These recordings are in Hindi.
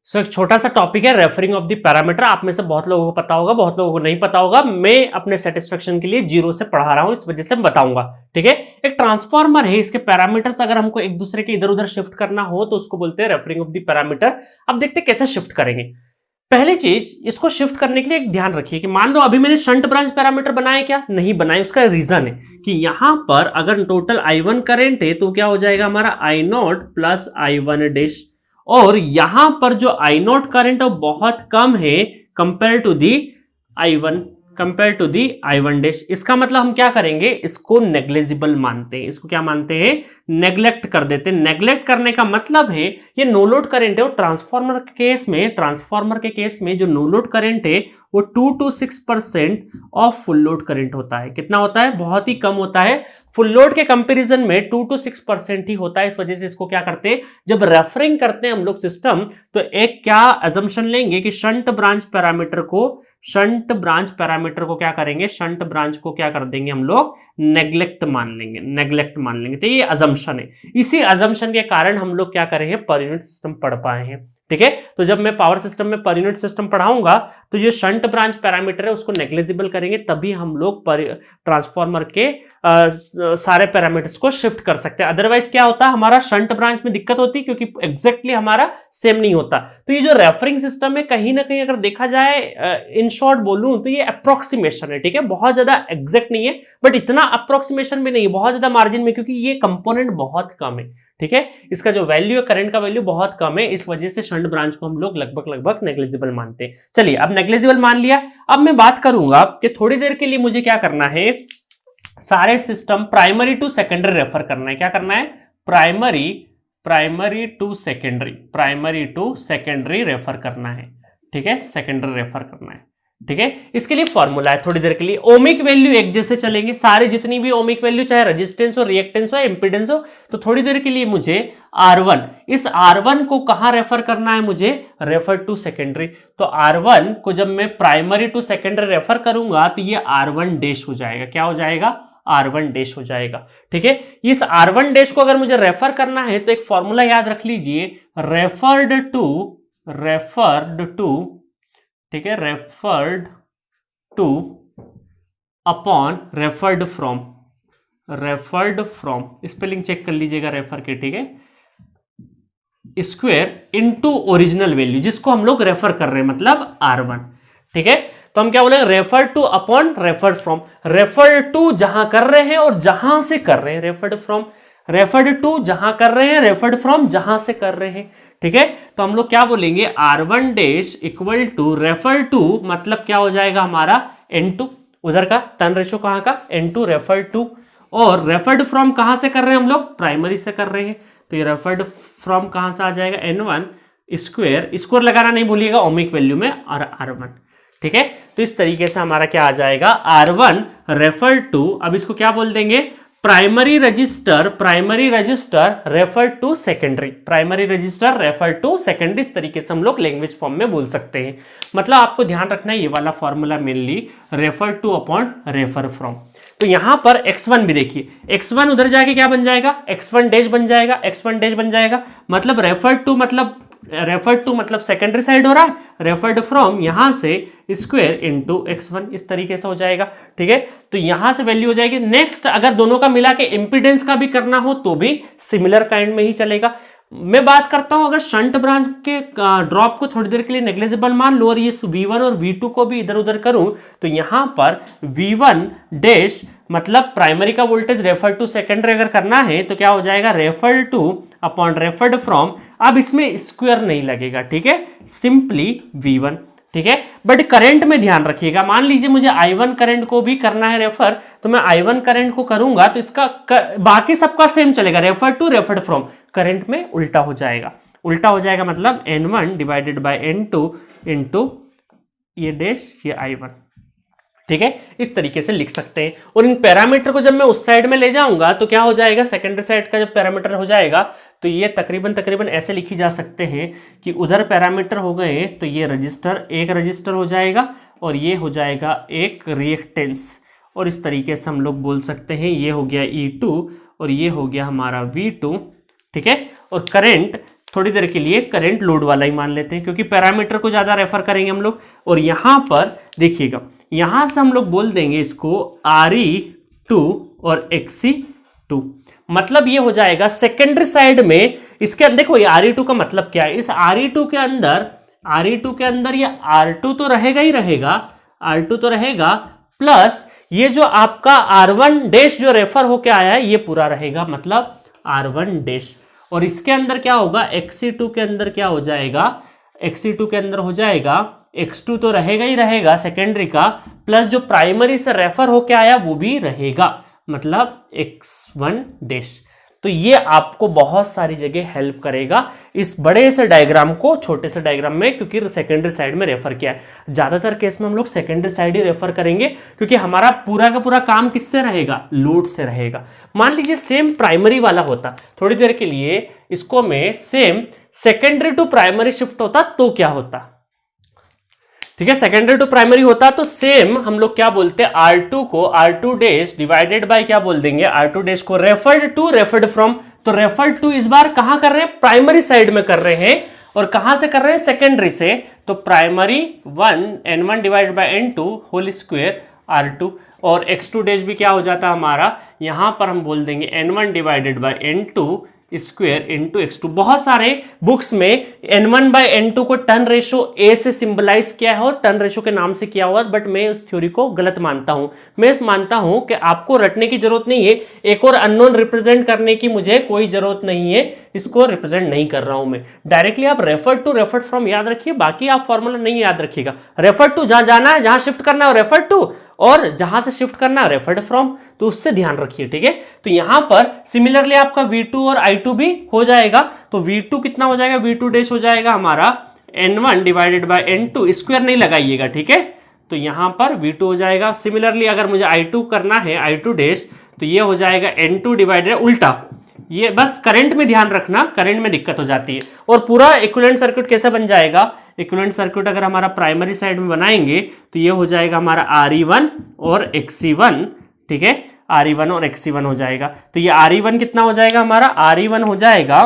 एक छोटा सा टॉपिक है रेफरिंग ऑफ द पैरामीटर। आप में से बहुत लोगों को पता होगा, बहुत लोगों को नहीं पता होगा। मैं अपने सेटिस्फेक्शन के लिए जीरो से पढ़ा रहा हूं, इस वजह से बताऊंगा। ठीक है, एक ट्रांसफॉर्मर है, इसके पैरामीटर्स अगर हमको एक दूसरे के इधर उधर शिफ्ट करना हो तो उसको बोलते हैं रेफरिंग ऑफ द पैरामीटर। अब देखते हैं कैसे शिफ्ट करेंगे। पहली चीज, इसको शिफ्ट करने के लिए एक ध्यान रखिए कि मान लो अभी मैंने शंट ब्रांच पैरामीटर बनाए, क्या नहीं बनाए। उसका रीजन है कि यहां पर अगर टोटल I1 करंट है तो क्या हो जाएगा हमारा I0 प्लस I1 डैश, और यहां पर जो I0 करंट है बहुत कम है compare to the I1 dash. इसका मतलब हम क्या करेंगे, इसको नेग्लिजिबल मानते हैं। इसको क्या मानते हैं, नेग्लेक्ट कर देते हैं। नेग्लेक्ट करने का मतलब है ये नो लोड करंट है, और ट्रांसफार्मर के केस में जो नो लोड करंट है वो 2 to 6% of full load current होता है। कितना होता है, बहुत ही कम होता है। फुल लोड के कंपैरिजन में 2 to 6% ही होता है। इस वजह से इसको क्या करते हैं, जब रेफरिंग करते हैं हम लोग सिस्टम, तो एक क्या अजम्पशन लेंगे कि शंट ब्रांच पैरामीटर को क्या करेंगे, शंट ब्रांच को क्या कर देंगे हम लोग, नेग्लेक्ट मान लेंगे। तो ये अजम्पशन है। इसी अजम्पशन के कारण हम लोग क्या करे हैं, पर यूनिट सिस्टम पढ़ पाए हैं। ठीक है, तो जब मैं पावर सिस्टम में पर यूनिट सिस्टम पढ़ाऊंगा तो ये शंट ब्रांच पैरामीटर है उसको नेग्लिजिबल करेंगे, तभी हम लोग ट्रांसफार्मर के सारे पैरामीटर्स को शिफ्ट कर सकते हैं। अदरवाइज क्या होता है, हमारा शंट ब्रांच में दिक्कत होती है क्योंकि एग्जैक्टली हमारा सेम नहीं होता। तो ये जो रेफरिंग सिस्टम है कहीं ना कहीं अगर देखा जाए, इन शॉर्ट बोलूं तो ये अप्रोक्सीमेशन है। ठीक है, बहुत ज्यादा एग्जैक्ट नहीं है, बट इतना अप्रोक्सीमेशन भी नहीं है, बहुत ज्यादा मार्जिन में, क्योंकि ये कंपोनेंट बहुत कम है। ठीक है, इसका जो वैल्यू है, करंट का वैल्यू बहुत कम है, इस वजह से शंट ब्रांच को हम लोग लगभग नेग्लिजिबल मानते हैं। चलिए, अब नेग्लिजिबल मान लिया। अब मैं बात करूंगा कि थोड़ी देर के लिए मुझे क्या करना है, सारे system primary to secondary refer करना है। क्या करना है, प्राइमरी टू सेकेंडरी रेफर करना है। ठीक है, सेकेंडरी रेफर करना है। ठीक है, इसके लिए फॉर्मूला है, थोड़ी देर के लिए ओमिक वैल्यू एक जैसे चलेंगे सारे, जितनी भी ओमिक वैल्यू, चाहे रेजिस्टेंस हो, रिएक्टेंस हो, इंपीडेंस हो। तो थोड़ी देर के लिए मुझे R1, इस R1 को कहां रेफर करना है, मुझे रेफर टू सेकेंडरी। तो R1 को जब मैं प्राइमरी टू सेकेंडरी रेफर करूंगा तो ये R1 डैश हो जाएगा। क्या हो जाएगा, R1 डैश हो जाएगा। ठीक है, इस R1 डैश को अगर मुझे रेफर करना है तो एक फॉर्मूला याद रख लीजिए, रेफर्ड टू, ठीक है, referred to upon referred from, spelling check कर लीजिएगा रेफर के। ठीक है, स्क्वायर इनटू ओरिजिनल वैल्यू जिसको हम लोग रेफर कर रहे हैं, मतलब R1। ठीक है, तो हम क्या बोलेंगे, refer to upon referred from. Refer to जहां कर रहे हैं और जहां से कर रहे हैं, रेफर्ड फ्रॉम, रेफर्ड टू जहां कर रहे हैं, रेफर्ड फ्रॉम जहां से कर रहे हैं। ठीक है, तो हम लोग क्या बोलेंगे, R1 dash equal to refer to, मतलब क्या हो जाएगा हमारा N2, उधर का टर्न रेशो कहां का, N2 रेफर टू, और रेफर्ड फ्रॉम कहां से कर रहे हैं हम लोग, प्राइमरी से कर रहे हैं। तो ये रेफर्ड फ्रॉम कहां से आ जाएगा, N1 स्क्वायर लगाना नहीं भूलिएगा ओमिक वैल्यू में, और R1। ठीक है, तो इस तरीके से हमारा क्या आ जाएगा, R1 रेफर टू, अब इसको क्या बोल देंगे, primary register refer to secondary, इस तरीके से हम लोग लैंग्वेज फॉर्म में बोल सकते हैं। मतलब आपको ध्यान रखना है ये वाला formula mainly refer to upon refer from. तो यहां पर x1 भी देखिए, x1 उधर जाके क्या बन जाएगा, x1 डैश बन जाएगा, मतलब रेफर टू मतलब सेकेंडरी साइड हो रहा है, रेफर्ड फ्रॉम यहां से स्क्वायर इनटू x1, इस तरीके से हो जाएगा। ठीक है, तो यहां से वैल्यू हो जाएगी। नेक्स्ट, अगर दोनों का मिला के इंपीडेंस का भी करना हो तो भी सिमिलर काइंड में ही चलेगा। मैं बात करता हूं, अगर शंट ब्रांच के ड्रॉप को थोड़ी देर के लिए नेग्लिजिबल मान लो और ये V1 और V2 को भी इधर उधर करूं, तो यहां पर V1 डैश मतलब प्राइमरी का वोल्टेज रेफर टू सेकेंडरी अगर करना है तो क्या हो जाएगा, refer to upon referred from. अब इसमें स्क्वायर नहीं लगेगा, ठीक है, सिंपली V1। ठीक है, बट करंट में ध्यान रखिएगा, मान लीजिए मुझे I1 करंट को भी करना है रेफर, तो मैं I1 करंट को करूंगा तो इसका बाकी सबका सेम चलेगा, refer to referred from. Current में उल्टा हो जाएगा, मतलब N1 divided by N2 into ये डैश ये I1। ठीक है, इस तरीके से लिख सकते हैं। और इन पैरामीटर को जब मैं उस साइड में ले जाऊंगा तो क्या हो जाएगा, सेकेंडरी साइड का जब पैरामीटर हो जाएगा तो ये तकरीबन ऐसे लिखी जा सकते हैं कि उधर पैरामीटर हो गए तो ये एक रजिस्टर हो जाएगा और ये हो जाएगा एक रिएक्टेंस, और इस तरीके से हम लोग बोल सकते हैं ये हो गया E2 और ये हो गया हमारा V2। ठीक है, और करंट थोड़ी देर के लिए करंट लोड वाला ही मान लेते हैं, क्योंकि पैरामीटर को ज़्यादा रेफर करेंगे हम लोग। और यहाँ पर देखिएगा, यहाँ से हम लोग बोल देंगे इसको RE2 और XE2। मतलब ये हो जाएगा सेकेंडरी साइड में इसके अंदर। देखो ये RE2 का मतलब क्या है, इस RE2 के अंदर ये R2 तो रहेगा ही रहेगा, R2 तो रहेगा, प्लस ये जो आपका R1 डैश जो रेफर होके आया है ये पूरा रहेगा, मतलब R1 डैश। और इसके अंदर क्या होगा, XE2 के अंदर क्या हो जाएगा, XE2 के अंदर हो जाएगा X2 तो रहेगा ही रहेगा सेकेंडरी का, प्लस जो प्राइमरी से रेफर होके आया वो भी रहेगा, मतलब X1 डैश। तो ये आपको बहुत सारी जगह हेल्प करेगा इस बड़े से डायग्राम को छोटे से डायग्राम में, क्योंकि सेकेंडरी साइड में रेफर किया है। ज्यादातर केस में हम लोग सेकेंडरी साइड ही रेफर करेंगे, क्योंकि हमारा पूरा का पूरा काम किससे रहेगा, लोड से रहेगा। मान लीजिए सेम प्राइमरी वाला होता, थोड़ी देर के लिए इसको मैं same secondary to primary shift होता तो क्या होता, ठीक है, सेकेंडरी टू प्राइमरी होता तो सेम हम लोग क्या बोलते हैं, R2 को R2 डैश डिवाइडेड बाय क्या बोल देंगे, R2 डैश को रेफर्ड टू रेफर्ड फ्रॉम। तो रेफर्ड टू इस बार कहां कर रहे हैं, प्राइमरी साइड में कर रहे हैं, और कहां से कर रहे हैं, सेकेंडरी से। तो primary 1 N1 divided by N2 whole square R2, और X2 डैश भी क्या हो जाता हमारा, यहां पर हम बोल देंगे N1 divided by N2 square into X2। बहुत सारे बुक्स में N1 बाय N2 को टर्न रेशो A से सिंबलाइज किया है और टर्न रेशो के नाम से किया हुआ, बट मैं उस थ्योरी को गलत मानता हूं। मैं मानता हूं कि आपको रटने की जरूरत नहीं है, एक और अननोन रिप्रेजेंट करने की मुझे कोई जरूरत नहीं है, इसको रिप्रेजेंट नहीं कर रहा हूं मैं। डायरेक्टली आप रेफर टू रेफर फ्रॉम याद रखिए, बाकी आप फॉर्मूला नहीं याद रखिएगा। रेफर टू जहां जाना है, जहां शिफ्ट करना है रेफर टू, और जहां से शिफ्ट करना है रेफर्ड फ्रॉम, तो उससे ध्यान रखिए, ठीक है। तो यहां पर सिमिलरली आपका V2 और I2 भी हो जाएगा। तो V2 कितना हो जाएगा, V2 डैश हो जाएगा हमारा N1 divided by N2, square नहीं लगाइएगा, ठीक है। तो यहां पर V2 हो जाएगा। सिमिलरली अगर मुझे I2 करना है, I2 डैश, तो ये हो जाएगा N2 डिवाइडेड उल्टा, ये बस करंट में ध्यान रखना, करंट में दिक्कत हो जाती है। और पूरा इक्विवेलेंट सर्किट कैसे बन जाएगा, इक्विवेलेंट सर्किट अगर हमारा प्राइमरी साइड में बनाएंगे तो ये हो जाएगा हमारा RE1 और XE1, ठीक है, RE1 और XE1 हो जाएगा। तो ये RE1 कितना हो जाएगा हमारा, RE1 हो जाएगा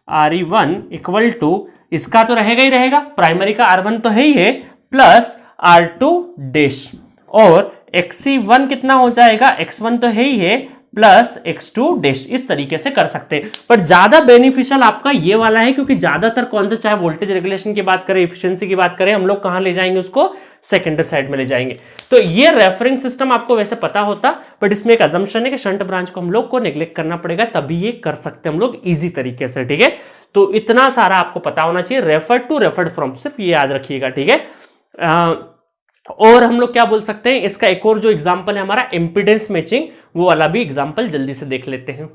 RE1 इक्वल टू, इसका तो रहेगा ही रहेगा, प्राइमरी का R1 तो है ही है, प्लस R2 डैश, और XE1 कितना हो जाएगा, X1 तो है ही है, प्लस X2 डैश। इस तरीके से कर सकते हैं, पर ज्यादा बेनिफिशियल आपका ये वाला है, क्योंकि ज्यादातर कॉन्सेप्ट चाहे वोल्टेज रेगुलेशन की बात करें, एफिशिएंसी की बात करें, हम लोग कहां ले जाएंगे उसको, सेकेंडरी साइड में ले जाएंगे। तो ये रेफरिंग सिस्टम आपको वैसे पता होता, बट इसमें एक अजम्पशन है कि शंट ब्रांच को हम लोग को नेग्लेक्ट करना पड़ेगा, तभी ये कर सकते हैं हम लोग इजी तरीके से, ठीक है। तो इतना सारा आपको पता होना चाहिए, रेफर टू रेफर्ड फ्रॉम, सिर्फ ये याद रखिएगा, ठीक है। और हम लोग क्या बोल सकते हैं, इसका एक और जो एग्जांपल है हमारा इंपीडेंस मैचिंग, वो वाला भी एग्जांपल जल्दी से देख लेते हैं।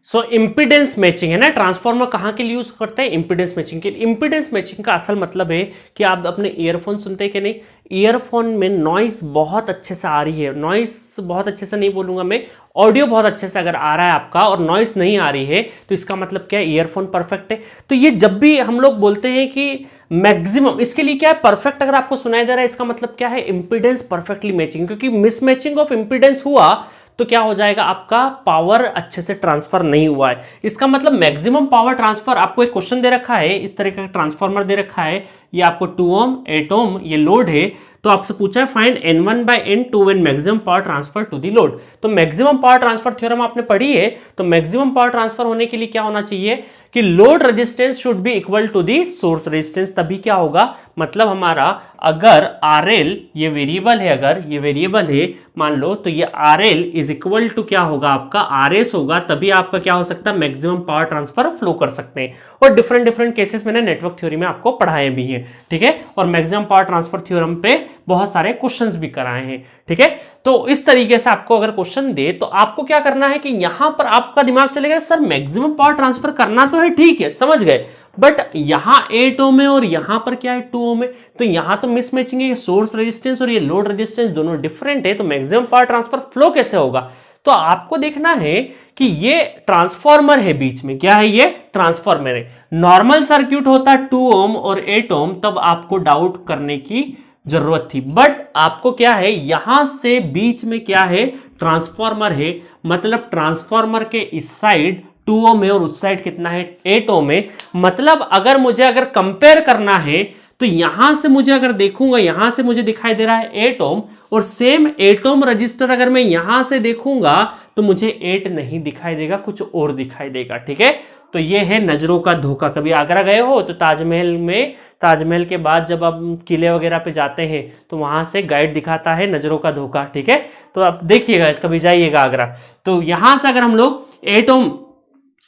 सो इंपीडेंस मैचिंग है ना, ट्रांसफार्मर कहां के लिए यूज करते हैं, इंपीडेंस मैचिंग के। इंपीडेंस मैचिंग का असल मतलब है कि आप अपने ईयरफोन सुनते हैं कि नहीं, ईयरफोन में नॉइस बहुत अच्छे से आ रही है, नॉइस बहुत अच्छे से नहीं बोलूंगा मैं, ऑडियो बहुत अच्छे से अगर आ रहा है आपका और नॉइस नहीं आ रही है, तो इसका मतलब क्या है, ईयरफोन परफेक्ट है। तो ये जब भी हम लोग बोलते हैं कि मैक्सिमम, इसके लिए क्या है, परफेक्ट अगर आपको सुनाई दे रहा है, इसका मतलब क्या है, इंपीडेंस परफेक्टली मैचिंग, क्योंकि मिसमैचिंग ऑफ इंपीडेंस हुआ तो क्या हो जाएगा, आपका पावर अच्छे से ट्रांसफर नहीं हुआ है। इसका मतलब मैक्सिमम पावर ट्रांसफर, आपको एक क्वेश्चन दे रखा है, इस तरह का ट्रांसफार्मर दे रखा है, ये आपको 2 ओम 8 ओम ये लोड है, तो आपसे पूछा है find N1 by N2 when maximum power transfer to the load. तो मैक्सिमम पावर ट्रांसफर थ्योरम आपने पढ़ी है, तो मैक्सिमम पावर ट्रांसफर होने के लिए क्या होना चाहिए कि load resistance should be equal to the source resistance, तभी क्या होगा, मतलब हमारा अगर RL ये वेरिएबल है, अगर ये वेरिएबल है मान लो, तो ये RL इज इक्वल टू क्या होगा आपका RS होगा, तभी आपका क्या हो सकता है, मैक्सिमम पावर ट्रांसफर फ्लो कर सकते हैं। और डिफरेंट डिफरेंट केसेस मैंने नेटवर्क थ्योरी में आपको पढ़ाए भी हैं, ठीक है, और मैक्सिमम पावर ट्रांसफर थ्योरम पे बहुत सारे क्वेश्चंस भी कराए हैं, ठीक है। तो इस तरीके से आपको अगर क्वेश्चन दे तो आपको क्या करना है कि यहां पर आपका दिमाग चलेगा, सर मैक्सिमम पावर ट्रांसफर करना तो है, ठीक है समझ गए, बट यहां 8 ओम है और यहां पर क्या है 2 ओम है, तो यहां तो मिसमैचिंग है, सोर्स रेजिस्टेंस और ये लोड रेजिस्टेंस दोनों डिफरेंट है, तो मैक्सिमम पावर ट्रांसफर फ्लो कैसे होगा। तो आपको देखना है कि ये ट्रांसफार्मर है बीच में, क्या है ये ट्रांसफार्मर है। नॉर्मल सर्किट होता 2 ओम और 8 ओम, तब आपको डाउट करने की जरूरत थी, बट आपको क्या है, यहां से बीच में क्या है, ट्रांसफार्मर है, मतलब ट्रांसफार्मर के इस साइड 2 ओम है और उस साइड कितना है 8 ओम है। मतलब अगर कंपेयर करना है तो यहां से मुझे अगर देखूंगा, यहां से मुझे दिखाई दे रहा है 8 ओम और सेम 8 ओम रजिस्टर अगर मैं यहां से देखूंगा तो मुझे 8 नहीं दिखाई देगा, कुछ और दिखाई देगा। ठीक है, तो ये है नजरों का धोखा। कभी आगरा गए हो तो ताजमहल के बाद जब आप किले वगैरह पे जाते हैं तो वहां से गाइड दिखाता है नजरों का धोखा। ठीक है, तो आप देखिएगा, कभी जाइएगा आगरा। तो यहां से अगर हम लोग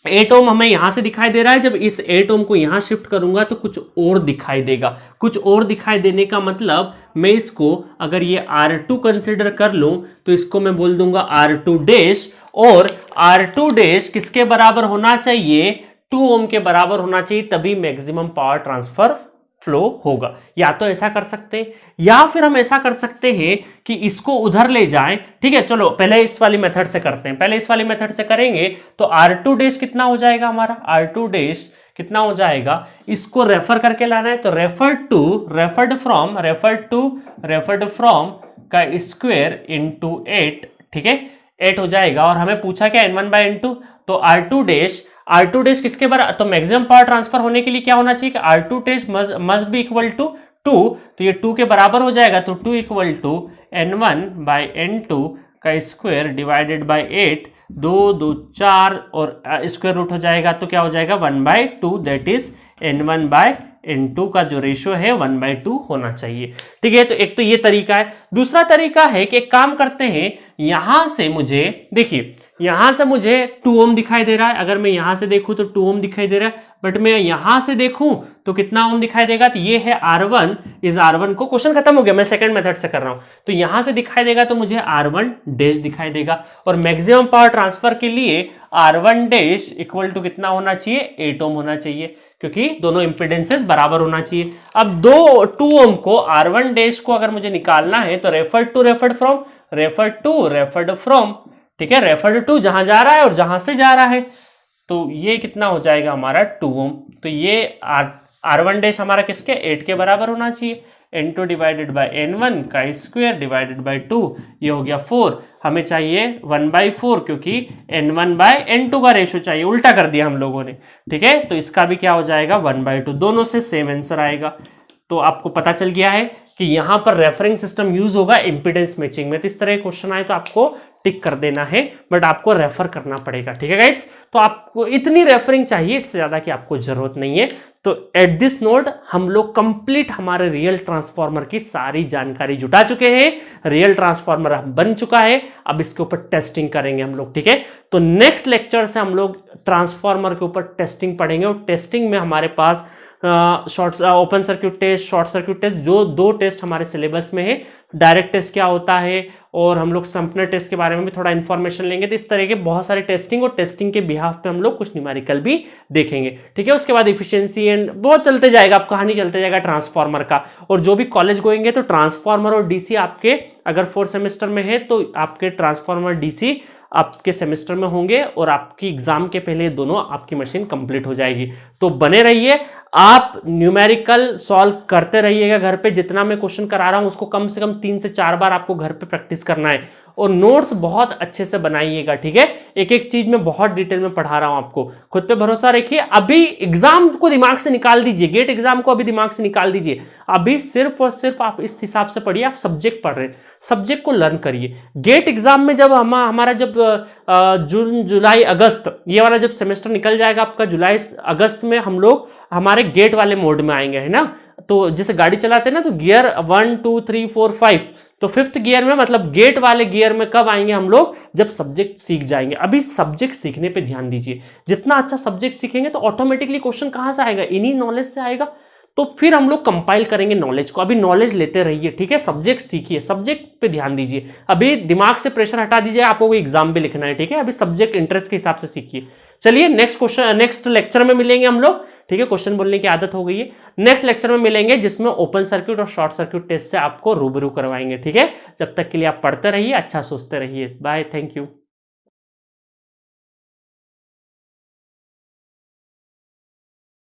8 ओम हमें यहां से दिखाई दे रहा है, जब इस 8 ओम को यहां शिफ्ट करूंगा तो कुछ और दिखाई देगा। कुछ और दिखाई देने का मतलब मैं इसको अगर ये R2 कंसिडर कर लूं तो इसको मैं बोल दूंगा R2 डैश, और R2 डैश किसके बराबर होना चाहिए, 2 ओम के बराबर होना चाहिए, तभी मैक्सिमम पावर ट्रांसफर फ्लो होगा। या तो ऐसा कर सकते हैं या फिर हम ऐसा कर सकते हैं कि इसको उधर ले जाएं। ठीक है, चलो पहले इस वाली मेथड से करते हैं। पहले इस वाली मेथड से करेंगे तो R2 डैश कितना हो जाएगा हमारा, R2 डैश कितना हो जाएगा, इसको रेफर करके लाना है तो रेफर्ड फ्रॉम का स्क्वायर इंटू 8। ठीक है, 8 हो जाएगा। और हमें पूछा क्या n1/n2, तो R2 डैश किसके बराबर, तो मैक्सिमम पावर ट्रांसफर होने के लिए क्या होना चाहिए कि R2 dash must be equal to 2, तो ये 2 के बराबर हो जाएगा। तो 2 इक्वल टू n1/n2 का स्क्वायर डिवाइडेड बाई 8, 2 2 4 और स्क्वायर रूट हो जाएगा तो क्या हो जाएगा 1/2, दैट इज n1/n2 का जो रेशियो है 1/2 होना चाहिए। ठीक है, तो एक तो ये तरीका है। दूसरा तरीका है कि एक काम करते हैं, यहां से मुझे देखिए, यहां से मुझे 2 ओम दिखाई दे रहा है। अगर मैं यहां से देखूं तो 2 ओम दिखाई दे रहा है, बट मैं यहां से देखूं तो कितना ओम दिखाई देगा, तो ये है R1 इज R1 को, क्वेश्चन खत्म हो गया, मैं सेकंड मेथड से कर रहा हूं। तो यहां से दिखाई देगा तो मुझे R1 डैश दिखाई देगा, और मैक्सिमम पावर ट्रांसफर के लिए R1 डैश इक्वल टू कितना होना चाहिए, 8 ओम होना चाहिए, क्योंकि दोनों इंपिडेंसेस बराबर होना चाहिए। अब 2 ओम को R1 डैश को अगर मुझे निकालना है तो रेफर्ड फ्रॉम, ठीक है, रेफर्ड टू जहां जा रहा है और जहां से जा रहा है, तो ये कितना हो जाएगा हमारा 2 ओम। तो ये R1 डैश हमारा किसके 8 के बराबर होना चाहिए, n2 डिवाइडेड बाई n1 का स्क्वायर डिवाइडेड बाई 2, ये हो गया 4। हमें चाहिए 1/4 क्योंकि n1/n2 का रेशियो चाहिए, उल्टा कर दिया हम लोगों ने। ठीक है, तो इसका भी क्या हो जाएगा 1/2, दोनों से सेम आंसर आएगा। तो आपको पता चल गया है कि यहां पर रेफरिंग सिस्टम यूज होगा इंपीडेंस मैचिंग में। तो इस तरह क्वेश्चन आए तो आपको टिक कर देना है, बट आपको रेफर करना पड़ेगा। ठीक है गाइस, तो आपको इतनी रेफरिंग चाहिए, इससे ज्यादा की आपको जरूरत नहीं है। तो एट दिस नोट हम लोग कंप्लीट हमारे रियल ट्रांसफार्मर की सारी जानकारी जुटा चुके हैं। रियल ट्रांसफार्मर बन चुका है, अब इसके ऊपर टेस्टिंग करेंगे हम लोग। ठीक है, तो नेक्स्ट लेक्चर से हम लोग ट्रांसफार्मर के ऊपर टेस्टिंग पढ़ेंगे, और टेस्टिंग में हमारे पास open circuit test, short circuit test, जो 2 टेस्ट हमारे सिलेबस में है। डायरेक्ट टेस्ट क्या होता है, और हम लोग संपनर टेस्ट के बारे में भी थोड़ा इन्फॉर्मेशन लेंगे। तो इस तरह के बहुत सारे टेस्टिंग, और टेस्टिंग के बिहाफ पे हम लोग कुछ न्यूमेरिकल भी देखेंगे। ठीक है, उसके बाद इफिशिएंसी एंड बहुत चलते जाएगा, आप कहानी चलते जाएगा ट्रांसफार्मर का। और जो भी कॉलेज गोएंगे तो ट्रांसफार्मर और डीसी आपके अगर 4 सेमेस्टर में है तो आपके ट्रांसफार्मर डीसी आपके सेमेस्टर में होंगे, और आपकी एग्जाम के पहले दोनों आपकी मशीन कंप्लीट हो जाएगी। तो बने रहिए, आप न्यूमेरिकल सॉल्व करते रहिएगा घर पे। जितना मैं क्वेश्चन करा रहा हूं उसको कम से कम 3 से 4 बार आपको घर पे प्रैक्टिस करना है, और नोट्स बहुत अच्छे से बनाइएगा। ठीक है, एक एक चीज में बहुत डिटेल में पढ़ा रहा हूं आपको, खुद पे भरोसा रखिए। अभी एग्जाम को दिमाग से निकाल दीजिए, गेट एग्जाम को अभी दिमाग से निकाल दीजिए। अभी सिर्फ और सिर्फ आप इस हिसाब से पढ़िए, आप सब्जेक्ट पढ़ रहे हैं, सब्जेक्ट को लर्न करिए। गेट एग्जाम में जब हमारा जब जून जुलाई अगस्त ये वाला जब सेमेस्टर निकल जाएगा आपका, जुलाई अगस्त में हम लोग हमारे गेट वाले मोड में आएंगे, है ना। तो जैसे गाड़ी चलाते हैं ना, तो गियर 1 2 3 4 5, तो 5th गियर में, मतलब गेट वाले गियर में कब आएंगे हम लोग, जब सब्जेक्ट सीख जाएंगे। अभी सब्जेक्ट सीखने पे ध्यान दीजिए, जितना अच्छा सब्जेक्ट सीखेंगे तो ऑटोमेटिकली क्वेश्चन कहां से आएगा, इन्हीं नॉलेज से आएगा। तो फिर हम लोग कंपाइल करेंगे नॉलेज को। अभी नॉलेज लेते रहिए, ठीक है, सब्जेक्ट सीखिए, सब्जेक्ट पे ध्यान दीजिए। अभी दिमाग से प्रेशर हटा दीजिए, आपको एग्जाम भी लिखना है, ठीक है। अभी सब्जेक्ट इंटरेस्ट के हिसाब से सीखिए। चलिए नेक्स्ट लेक्चर में मिलेंगे हम लोग, ठीक है। क्वेश्चन बोलने की आदत हो गई है। नेक्स्ट लेक्चर में मिलेंगे जिसमें ओपन सर्किट और शॉर्ट सर्किट टेस्ट से आपको रूबरू करवाएंगे, ठीक है। जब तक के लिए आप पढ़ते रहिए, अच्छा सोचते रहिए। Bye, thank you.